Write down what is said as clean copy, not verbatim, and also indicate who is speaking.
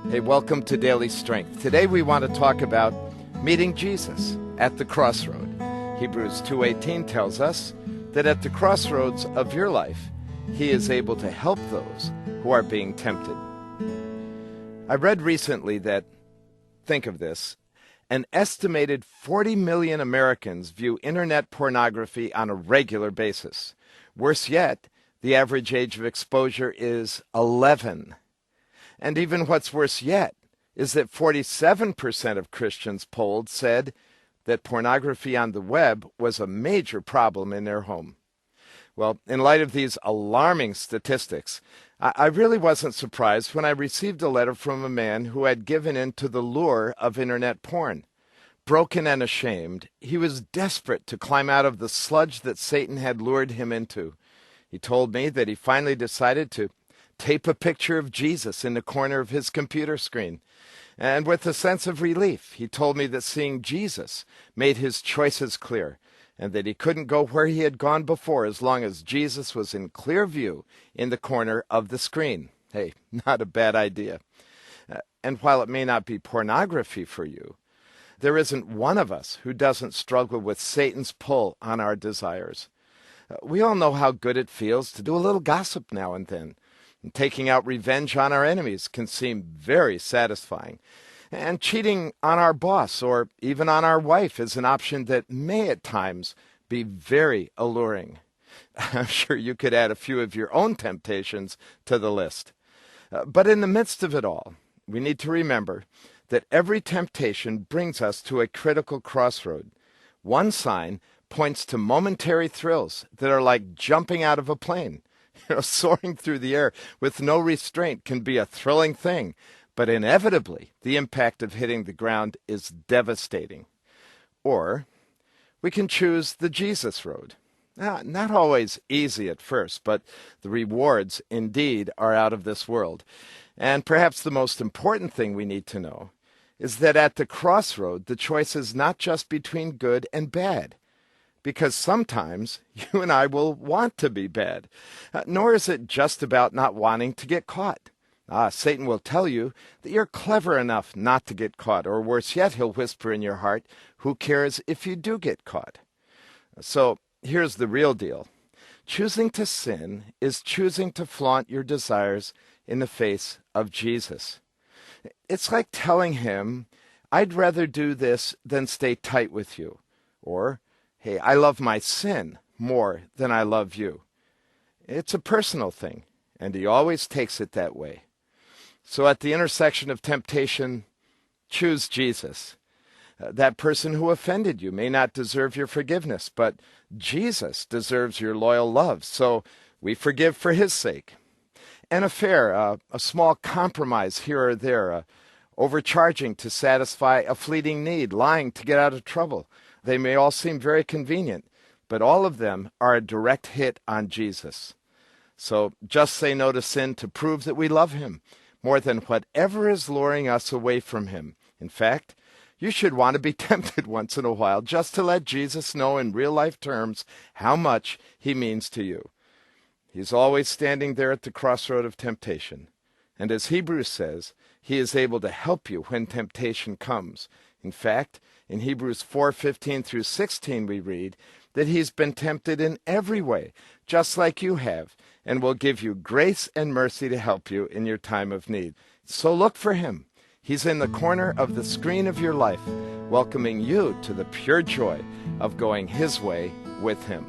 Speaker 1: Hey, welcome to Daily Strength. Today we want to talk about meeting Jesus at the crossroad. Hebrews 2:18 tells us that at the crossroads of your life, He is able to help those who are being tempted. I read recently that, think of this, an estimated 40 million Americans view internet pornography on a regular basis. Worse yet, the average age of exposure is 11. And even what's worse yet is that 47% of Christians polled said that pornography on the web was a major problem in their home. Well, in light of these alarming statistics, I really wasn't surprised when I received a letter from a man who had given in to the lure of internet porn. Broken and ashamed, he was desperate to climb out of the sludge that Satan had lured him into. He told me that he finally decided to tape a picture of Jesus in the corner of his computer screen. And with a sense of relief, he told me that seeing Jesus made his choices clear, and that he couldn't go where he had gone before as long as Jesus was in clear view in the corner of the screen. Hey, not a bad idea. And while it may not be pornography for you, there isn't one of us who doesn't struggle with Satan's pull on our desires. We all know how good it feels to do a little gossip now and then. And taking out revenge on our enemies can seem very satisfying. And cheating on our boss or even on our wife is an option that may at times be very alluring. I'm sure you could add a few of your own temptations to the list. But in the midst of it all, we need to remember that every temptation brings us to a critical crossroad. One sign points to momentary thrills that are like jumping out of a plane. Soaring through the air with no restraint can be a thrilling thing, but inevitably the impact of hitting the ground is devastating. Or we can choose the Jesus road. Not always easy at first, but the rewards indeed are out of this world. And perhaps the most important thing we need to know is that at the crossroad, the choice is not just between good and bad. Because sometimes you and I will want to be bad. Nor is it just about not wanting to get caught. Satan will tell you that you're clever enough not to get caught, or worse yet, he'll whisper in your heart, who cares if you do get caught? So here's the real deal. Choosing to sin is choosing to flaunt your desires in the face of Jesus. It's like telling him, I'd rather do this than stay tight with you. Or, hey, I love my sin more than I love you. It's a personal thing, and he always takes it that way. So at the intersection of temptation, choose Jesus. That person who offended you may not deserve your forgiveness, but Jesus deserves your loyal love, so we forgive for his sake. An affair, a small compromise here or there, overcharging to satisfy a fleeting need, lying to get out of trouble. They may all seem very convenient, but all of them are a direct hit on Jesus. So just say no to sin to prove that we love him more than whatever is luring us away from him. In fact, you should want to be tempted once in a while just to let Jesus know in real-life terms how much he means to you. He's always standing there at the crossroad of temptation. And as Hebrews says, he is able to help you when temptation comes. In fact, in Hebrews 4:15 through 16 we read that he's been tempted in every way, just like you have, and will give you grace and mercy to help you in your time of need. So look for him. He's in the corner of the screen of your life, welcoming you to the pure joy of going his way with him.